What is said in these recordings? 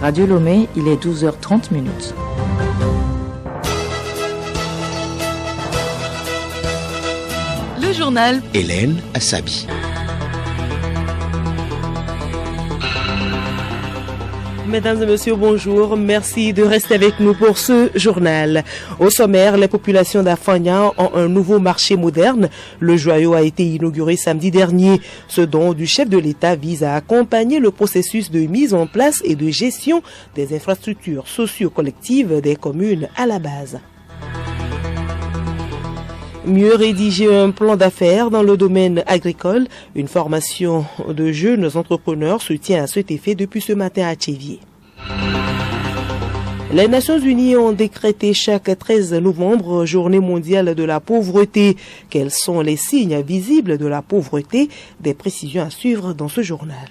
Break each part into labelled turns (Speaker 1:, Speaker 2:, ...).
Speaker 1: Radio Lomé, il est 12h30.
Speaker 2: Le journal
Speaker 3: Hélène Assabi.
Speaker 4: Mesdames et messieurs, bonjour. Merci de rester avec nous pour ce journal. Au sommaire, les populations d'Afanya ont un nouveau marché moderne. Le joyau a été inauguré samedi dernier. Ce don du chef de l'État vise à accompagner le processus de mise en place et de gestion des infrastructures socio-collectives des communes à la base. Mieux rédiger un plan d'affaires dans le domaine agricole, une formation de jeunes entrepreneurs se tient à cet effet depuis ce matin à Tchévier. Les Nations Unies ont décrété chaque 13 novembre Journée mondiale de la pauvreté. Quels sont les signes visibles de la pauvreté? Des précisions à suivre dans ce journal.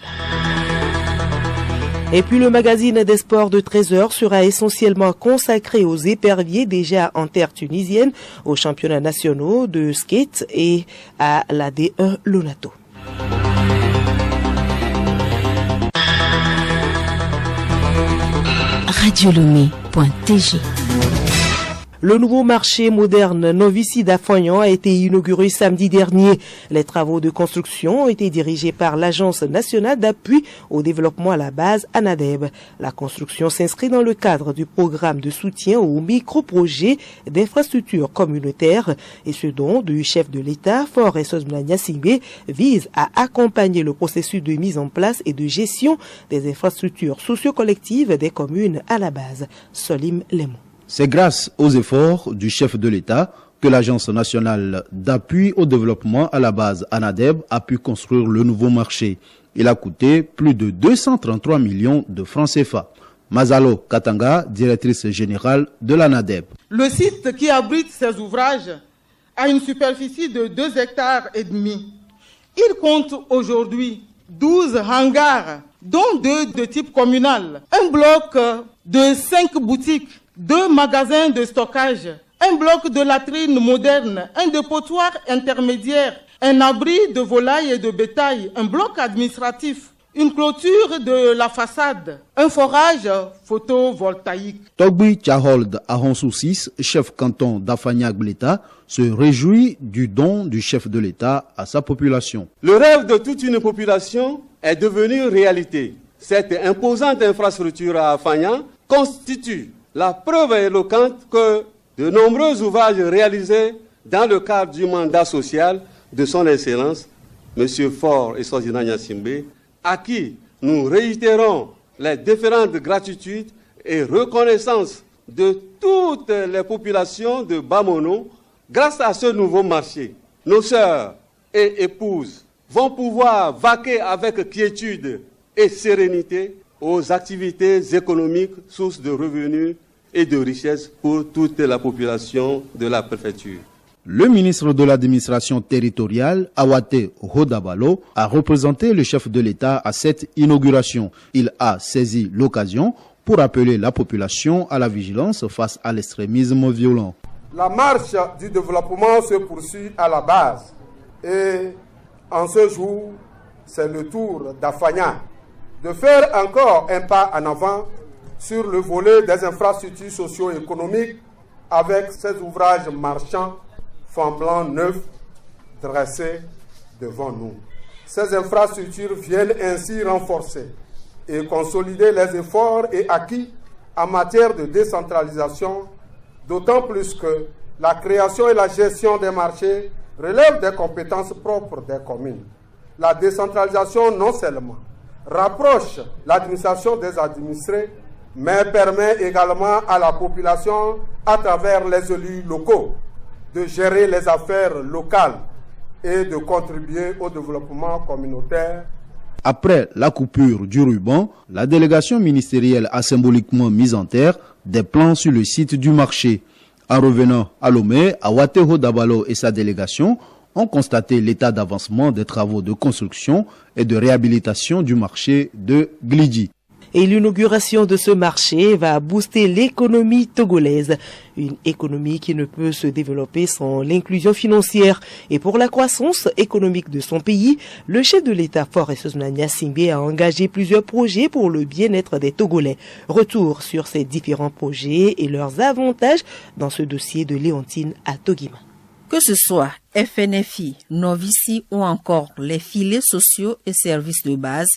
Speaker 4: Et puis le magazine des sports de 13h sera essentiellement consacré aux éperviers déjà en terre tunisienne, aux championnats nationaux de skate et à la D1 Lonato.
Speaker 2: radiolomé.tg.
Speaker 4: Le nouveau marché moderne Novici d'Afognan a été inauguré samedi dernier. Les travaux de construction ont été dirigés par l'Agence nationale d'appui au développement à la base ANADEB. La construction s'inscrit dans le cadre du programme de soutien aux micro-projets d'infrastructures communautaires et ce don du chef de l'État, Faure Essoz-Mlanya-Singbe, vise à accompagner le processus de mise en place et de gestion des infrastructures socio-collectives des communes à la base. Solim Lemon.
Speaker 5: C'est grâce aux efforts du chef de l'État que l'Agence nationale d'appui au développement à la base ANADEB a pu construire le nouveau marché. Il a coûté plus de 233 millions de francs CFA. Mazalo Katanga, directrice générale de l'ANADEB.
Speaker 6: Le site qui abrite ces ouvrages a une superficie de 2,5 hectares. Il compte aujourd'hui 12 hangars, dont 2 de type communal, un bloc de 5 boutiques, 2 magasins de stockage, un bloc de latrines moderne, un dépotoir intermédiaire, un abri de volailles et de bétail, un bloc administratif, une clôture de la façade, un forage photovoltaïque.
Speaker 5: Togbi Tchahold Ahonsou 6, chef canton d'Afanya-Gleta, se réjouit du don du chef de l'État à sa population.
Speaker 7: Le rêve de toute une population est devenu réalité. Cette imposante infrastructure à Afanya constitue la preuve éloquente que de nombreux ouvrages réalisés dans le cadre du mandat social de son Excellence, M. Faure Essoz-Mlanya-Singbe, à qui nous réitérons les différentes gratitudes et reconnaissances de toutes les populations de Bamono, grâce à ce nouveau marché, nos sœurs et épouses vont pouvoir vaquer avec quiétude et sérénité aux activités économiques, sources de revenus et de richesses pour toute la population de la préfecture.
Speaker 5: Le ministre de l'administration territoriale, Awate Hodabalo, a représenté le chef de l'État à cette inauguration. Il a saisi l'occasion pour appeler la population à la vigilance face à l'extrémisme violent.
Speaker 8: La marche du développement se poursuit à la base et en ce jour, c'est le tour d'Afanya de faire encore un pas en avant sur le volet des infrastructures socio-économiques avec ces ouvrages marchands flambant neufs dressés devant nous. Ces infrastructures viennent ainsi renforcer et consolider les efforts et acquis en matière de décentralisation, d'autant plus que la création et la gestion des marchés relèvent des compétences propres des communes. La décentralisation non seulement rapproche l'administration des administrés, mais permet également à la population, à travers les élus locaux, de gérer les affaires locales et de contribuer au développement communautaire.
Speaker 5: Après la coupure du ruban, la délégation ministérielle a symboliquement mis en terre des plans sur le site du marché. En revenant à Lomé, Awate Hodabalo et sa délégation ont constaté l'état d'avancement des travaux de construction et de réhabilitation du marché de Glidji.
Speaker 4: Et l'inauguration de ce marché va booster l'économie togolaise. Une économie qui ne peut se développer sans l'inclusion financière. Et pour la croissance économique de son pays, le chef de l'État Faure Gnassingbé a engagé plusieurs projets pour le bien-être des Togolais. Retour sur ces différents projets et leurs avantages dans ce dossier de Léontine Atogima.
Speaker 2: Que ce soit FNFI, Novici ou encore les filets sociaux et services de base,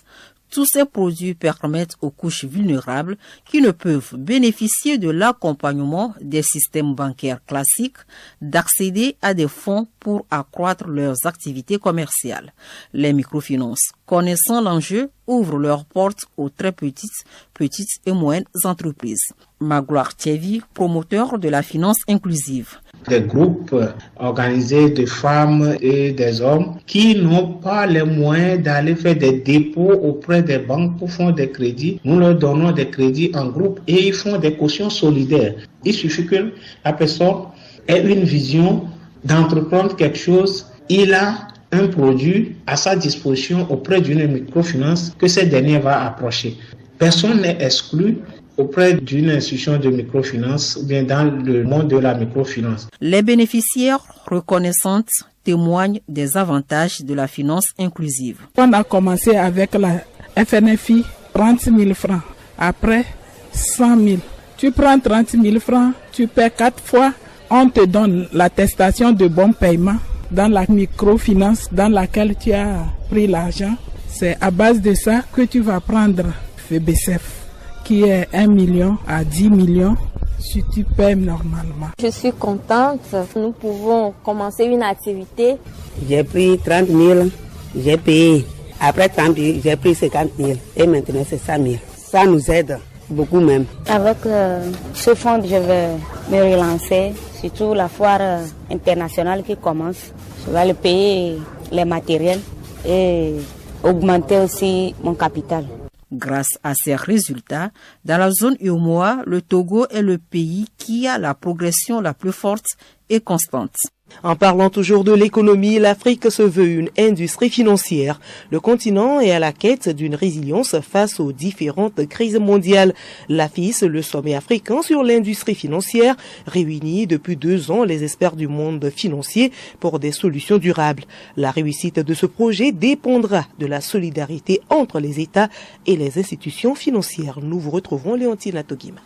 Speaker 2: tous ces produits permettent aux couches vulnérables qui ne peuvent bénéficier de l'accompagnement des systèmes bancaires classiques d'accéder à des fonds pour accroître leurs activités commerciales. Les microfinances, connaissant l'enjeu, ouvrent leurs portes aux très petites et moyennes entreprises. Magloire Thievi, promoteur de la finance inclusive.
Speaker 3: Des groupes organisés de femmes et des hommes qui n'ont pas les moyens d'aller faire des dépôts auprès des banques pour faire des crédits. Nous leur donnons des crédits en groupe et ils font des cautions solidaires. Il suffit que la personne ait une vision d'entreprendre quelque chose. Il a un produit à sa disposition auprès d'une microfinance que cette dernière va approcher. Personne n'est exclu auprès d'une institution de microfinance ou bien dans le monde de la microfinance.
Speaker 2: Les bénéficiaires reconnaissantes témoignent des avantages de la finance inclusive.
Speaker 9: On a commencé avec la FNFI, 30 000 francs. Après, 100 000. Tu prends 30 000 francs, tu paies 4 fois. On te donne l'attestation de bon paiement dans la microfinance dans laquelle tu as pris l'argent. C'est à base de ça que tu vas prendre FEBECEF, qui est 1 million à 10 millions si tu paies normalement.
Speaker 10: Je suis contente. Nous pouvons commencer une activité.
Speaker 11: J'ai pris 30 000, j'ai payé. Après 30 000, j'ai pris 50 000 et maintenant c'est 100 000. Ça nous aide beaucoup même.
Speaker 10: Avec ce fonds, je vais me relancer, surtout la foire internationale qui commence. Je vais le payer les matériels et augmenter aussi mon capital.
Speaker 2: Grâce à ces résultats, dans la zone UEMOA, le Togo est le pays qui a la progression la plus forte et constante.
Speaker 4: En parlant toujours de l'économie, l'Afrique se veut une industrie financière. Le continent est à la quête d'une résilience face aux différentes crises mondiales. L'AFIS, le sommet africain sur l'industrie financière, réunit depuis 2 ans les experts du monde financier pour des solutions durables. La réussite de ce projet dépendra de la solidarité entre les États et les institutions financières. Nous vous retrouvons Léontine Atogima.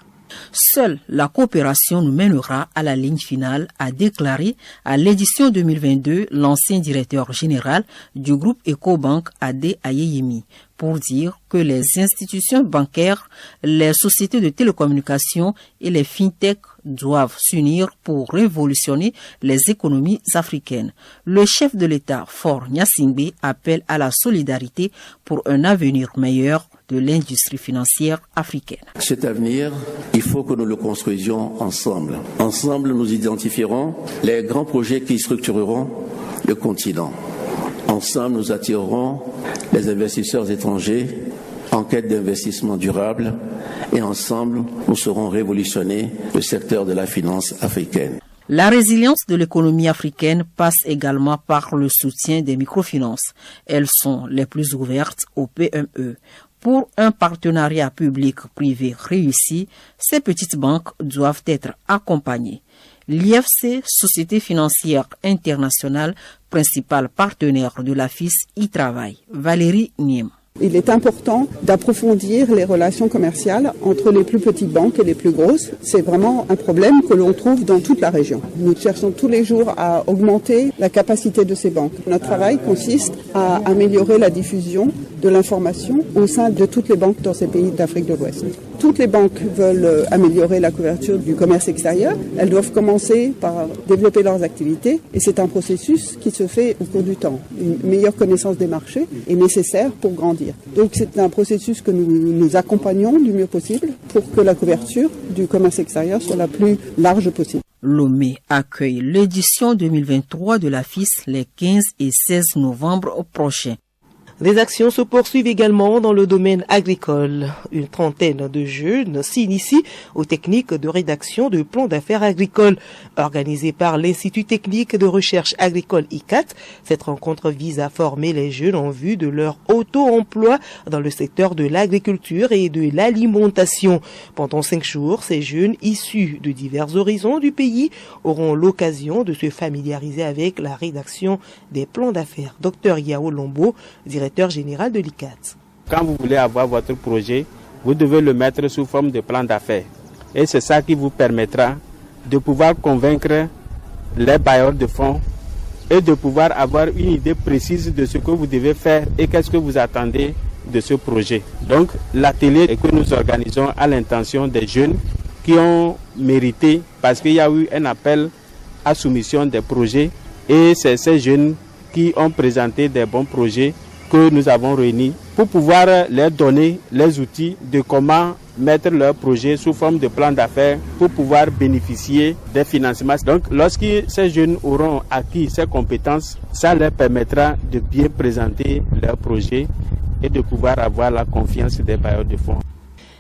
Speaker 2: Seule la coopération nous mènera à la ligne finale, a déclaré à l'édition 2022 l'ancien directeur général du groupe Ecobank Ade Ayeyemi, pour dire que les institutions bancaires, les sociétés de télécommunications et les fintech doivent s'unir pour révolutionner les économies africaines. Le chef de l'État, Faure Gnassingbé, appelle à la solidarité pour un avenir meilleur de l'industrie financière africaine.
Speaker 12: Cet avenir, il faut que nous le construisions ensemble. Ensemble, nous identifierons les grands projets qui structureront le continent. Ensemble, nous attirerons les investisseurs étrangers en quête d'investissement durable et ensemble, nous saurons révolutionner le secteur de la finance africaine.
Speaker 2: La résilience de l'économie africaine passe également par le soutien des microfinances. Elles sont les plus ouvertes aux PME. Pour un partenariat public-privé réussi, ces petites banques doivent être accompagnées. L'IFC, Société financière internationale, principal partenaire de l'AFIS, y travaille. Valérie Niem.
Speaker 13: Il est important d'approfondir les relations commerciales entre les plus petites banques et les plus grosses. C'est vraiment un problème que l'on trouve dans toute la région. Nous cherchons tous les jours à augmenter la capacité de ces banques. Notre travail consiste à améliorer la diffusion de l'information au sein de toutes les banques dans ces pays d'Afrique de l'Ouest. Toutes les banques veulent améliorer la couverture du commerce extérieur. Elles doivent commencer par développer leurs activités et c'est un processus qui se fait au cours du temps. Une meilleure connaissance des marchés est nécessaire pour grandir. Donc c'est un processus que nous accompagnons du mieux possible pour que la couverture du commerce extérieur soit la plus large possible.
Speaker 2: Lomé accueille l'édition 2023 de l'AFIS les 15 et 16 novembre prochains.
Speaker 4: Des actions se poursuivent également dans le domaine agricole. Une trentaine de jeunes s'initient aux techniques de rédaction de plans d'affaires agricoles. Organisée par l'Institut technique de recherche agricole ICAT, cette rencontre vise à former les jeunes en vue de leur auto-emploi dans le secteur de l'agriculture et de l'alimentation. Pendant 5 jours, ces jeunes issus de divers horizons du pays auront l'occasion de se familiariser avec la rédaction des plans d'affaires. Dr Yao Lombo, directeur général de l'ICAT.
Speaker 14: Quand vous voulez avoir votre projet, vous devez le mettre sous forme de plan d'affaires. Et c'est ça qui vous permettra de pouvoir convaincre les bailleurs de fonds et de pouvoir avoir une idée précise de ce que vous devez faire et qu'est-ce que vous attendez de ce projet. Donc l'atelier que nous organisons à l'intention des jeunes qui ont mérité, parce qu'il y a eu un appel à soumission des projets et c'est ces jeunes qui ont présenté des bons projets que nous avons réunis pour pouvoir leur donner les outils de comment mettre leur projet sous forme de plan d'affaires pour pouvoir bénéficier des financements. Donc, lorsque ces jeunes auront acquis ces compétences, ça leur permettra de bien présenter leur projet et de pouvoir avoir la confiance des bailleurs de fonds.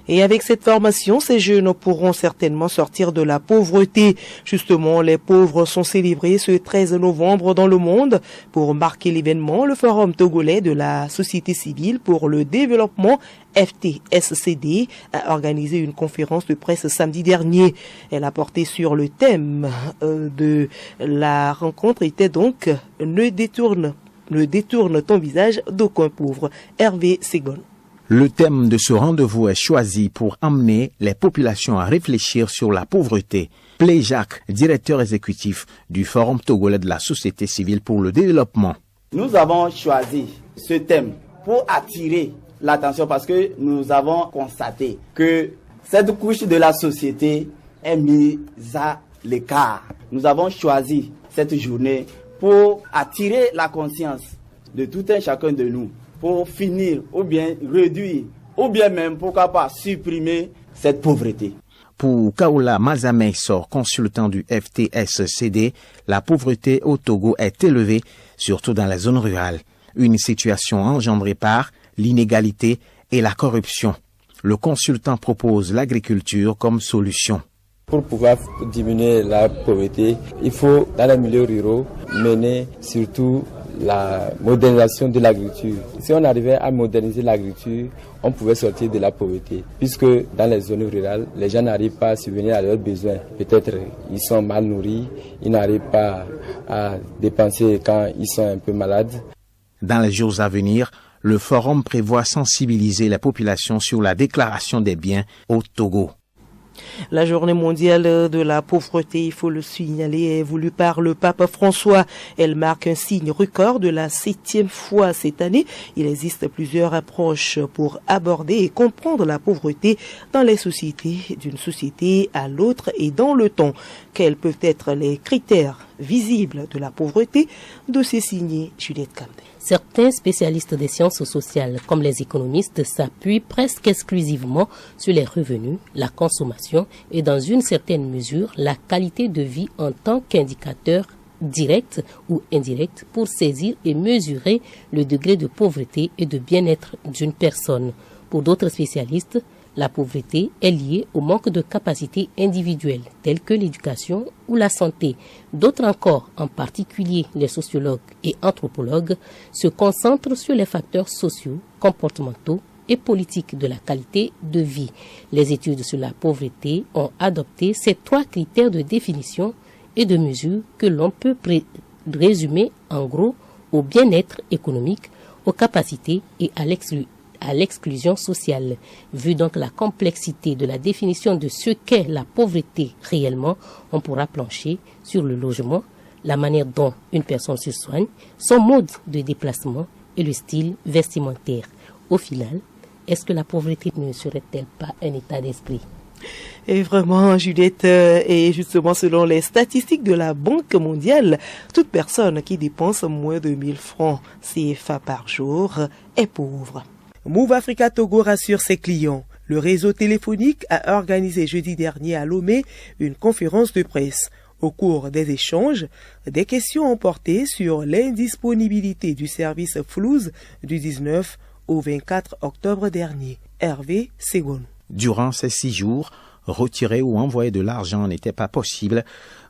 Speaker 4: Et avec cette formation, ces jeunes pourront certainement sortir de la pauvreté. Justement, les pauvres sont célébrés ce 13 novembre dans le monde. Pour marquer l'événement, le Forum togolais de la société civile pour le développement FTSCD a organisé une conférence de presse samedi dernier. Elle a porté sur le thème de la rencontre était donc « Ne détourne ton visage d'aucun pauvre ». Hervé Segon.
Speaker 15: Le thème de ce rendez-vous est choisi pour amener les populations à réfléchir sur la pauvreté. Play Jacques, directeur exécutif du Forum togolais de la société civile pour le développement.
Speaker 16: Nous avons choisi ce thème pour attirer l'attention parce que nous avons constaté que cette couche de la société est mise à l'écart. Nous avons choisi cette journée pour attirer la conscience de tout un chacun de nous, pour finir ou bien réduire ou bien même pourquoi pas supprimer cette pauvreté.
Speaker 15: Pour Kaola Mazameisor, consultant du FTSCD, la pauvreté au Togo est élevée, surtout dans les zones rurales. Une situation engendrée par l'inégalité et la corruption. Le consultant propose l'agriculture comme solution.
Speaker 17: Pour pouvoir diminuer la pauvreté, il faut, dans les milieux ruraux, mener surtout la modernisation de l'agriculture. Si on arrivait à moderniser l'agriculture, on pouvait sortir de la pauvreté. Puisque dans les zones rurales, les gens n'arrivent pas à subvenir à leurs besoins. Peut-être ils sont mal nourris, ils n'arrivent pas à dépenser quand ils sont un peu malades.
Speaker 15: Dans les jours à venir, le forum prévoit sensibiliser les populations sur la déclaration des biens au Togo.
Speaker 4: La journée mondiale de la pauvreté, il faut le signaler, est voulue par le pape François. Elle marque un signe record de la 7e fois cette année. Il existe plusieurs approches pour aborder et comprendre la pauvreté dans les sociétés, d'une société à l'autre et dans le temps. Quels peuvent être les critères visibles de la pauvreté? Dossier signé Juliette Camden.
Speaker 18: Certains spécialistes des sciences sociales, comme les économistes, s'appuient presque exclusivement sur les revenus, la consommation et, dans une certaine mesure, la qualité de vie en tant qu'indicateur direct ou indirect pour saisir et mesurer le degré de pauvreté et de bien-être d'une personne. Pour d'autres spécialistes, la pauvreté est liée au manque de capacités individuelles, telles que l'éducation ou la santé. D'autres encore, en particulier les sociologues et anthropologues, se concentrent sur les facteurs sociaux, comportementaux et politiques de la qualité de vie. Les études sur la pauvreté ont adopté ces 3 critères de définition et de mesure que l'on peut résumer en gros au bien-être économique, aux capacités et à l'exclusion sociale. Vu donc la complexité de la définition de ce qu'est la pauvreté réellement, on pourra plancher sur le logement, la manière dont une personne se soigne, son mode de déplacement et le style vestimentaire. Au final, est-ce que la pauvreté ne serait-elle pas un état d'esprit?
Speaker 4: Et vraiment, Juliette, et justement selon les statistiques de la Banque mondiale, toute personne qui dépense moins de 1000 francs CFA par jour est pauvre. Move Africa Togo rassure ses clients. Le réseau téléphonique a organisé jeudi dernier à Lomé une conférence de presse. Au cours des échanges, des questions ont porté sur l'indisponibilité du service Flouze du 19 au 24 octobre dernier. Hervé Segon.
Speaker 15: Durant ces 6 jours, retirer ou envoyer de l'argent n'était pas possible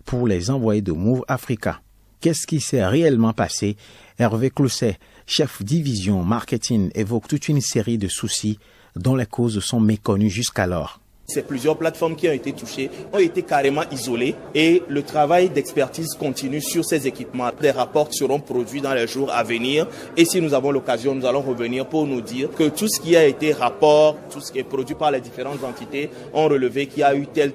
Speaker 15: pour les envoyés de Move Africa. Qu'est-ce qui s'est réellement passé? Hervé Clousset, chef division marketing, évoque toute une série de soucis dont les causes sont méconnues jusqu'alors.
Speaker 19: C'est plusieurs plateformes qui ont été touchées, ont été carrément isolées et le travail d'expertise continue sur ces équipements. Des rapports seront produits dans les jours à venir et si nous avons l'occasion, nous allons revenir pour nous dire que tout ce qui a été rapport, tout ce qui est produit par les différentes entités ont relevé qu'il y a eu tel.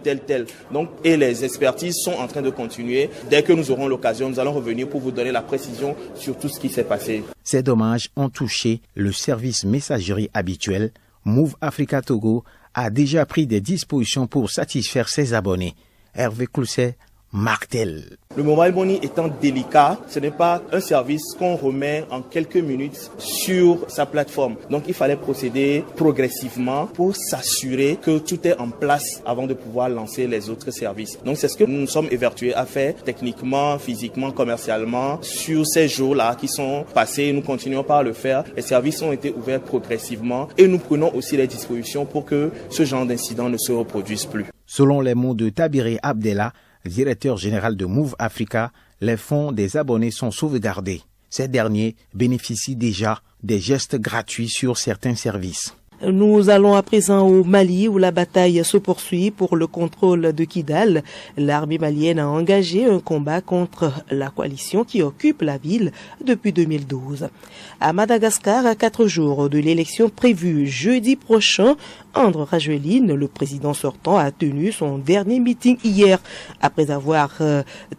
Speaker 19: Donc, et les expertises sont en train de continuer. Dès que nous aurons l'occasion, nous allons revenir pour vous donner la précision sur tout ce qui s'est passé.
Speaker 15: Ces dommages ont touché le service messagerie habituel. Move Africa Togo a déjà pris des dispositions pour satisfaire ses abonnés. Hervé Clousset martèle.
Speaker 19: Le mobile money étant délicat, ce n'est pas un service qu'on remet en quelques minutes sur sa plateforme. Donc il fallait procéder progressivement pour s'assurer que tout est en place avant de pouvoir lancer les autres services. Donc c'est ce que nous nous sommes évertués à faire techniquement, physiquement, commercialement sur ces jours-là qui sont passés. Nous continuons par le faire. Les services ont été ouverts progressivement et nous prenons aussi les dispositions pour que ce genre d'incident ne se reproduise plus.
Speaker 15: Selon les mots de Tabiré Abdella, directeur général de Move Africa, les fonds des abonnés sont sauvegardés. Ces derniers bénéficient déjà des gestes gratuits sur certains services.
Speaker 4: Nous allons à présent au Mali où la bataille se poursuit pour le contrôle de Kidal. L'armée malienne a engagé un combat contre la coalition qui occupe la ville depuis 2012. À Madagascar, à 4 jours de l'élection prévue jeudi prochain, André Rajoelina, le président sortant, a tenu son dernier meeting hier après avoir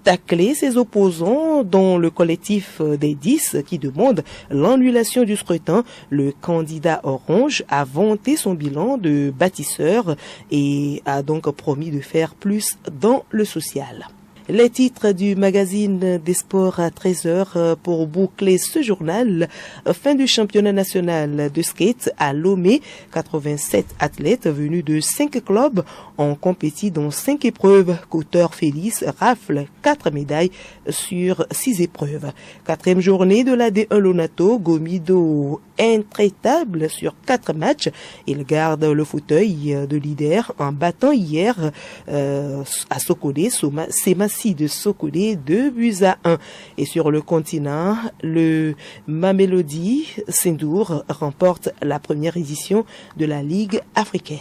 Speaker 4: taclé ses opposants, dont le collectif des 10 qui demande l'annulation du scrutin. Le candidat Orange a vanté son bilan de bâtisseur et a donc promis de faire plus dans le social. Les titres du magazine des sports à 13h pour boucler ce journal. Fin du championnat national de skate à Lomé. 87 athlètes venus de 5 clubs ont compétit dans 5 épreuves. Couteur Félix rafle 4 médailles sur 6 épreuves. 4e journée de la D1 Lonato. Gomido intraitable sur 4 matchs. Il garde le fauteuil de leader en battant hier à Sokolé, Semassi de Sokolé 2-1. Et sur le continent, le Mamelodi Sendour remporte la première édition de la Ligue africaine.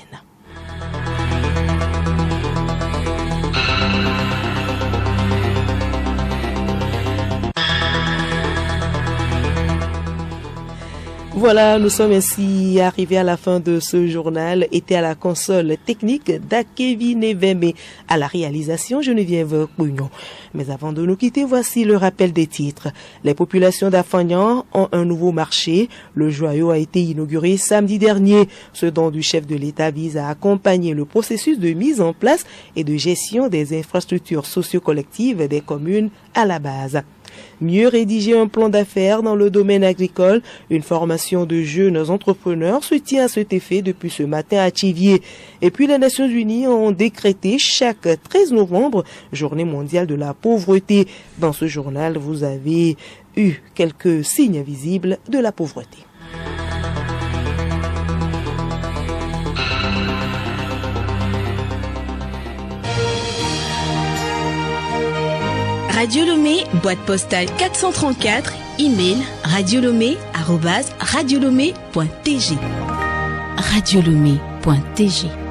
Speaker 4: Voilà, nous sommes ainsi arrivés à la fin de ce journal. Était à la console technique d'Akevin Eveme, à la réalisation Geneviève Pugnon. Mais avant de nous quitter, voici le rappel des titres. Les populations d'Afagnan ont un nouveau marché. Le joyau a été inauguré samedi dernier. Ce don du chef de l'État vise à accompagner le processus de mise en place et de gestion des infrastructures socio-collectives des communes à la base. Mieux rédiger un plan d'affaires dans le domaine agricole. Une formation de jeunes entrepreneurs se tient à cet effet depuis ce matin à Thiviers. Et puis les Nations Unies ont décrété chaque 13 novembre Journée mondiale de la pauvreté. Dans ce journal, vous avez eu quelques signes visibles de la pauvreté.
Speaker 20: Radio Lomé, boîte postale 434, email radiolomé@radiolomé.tg. radiolomé.tg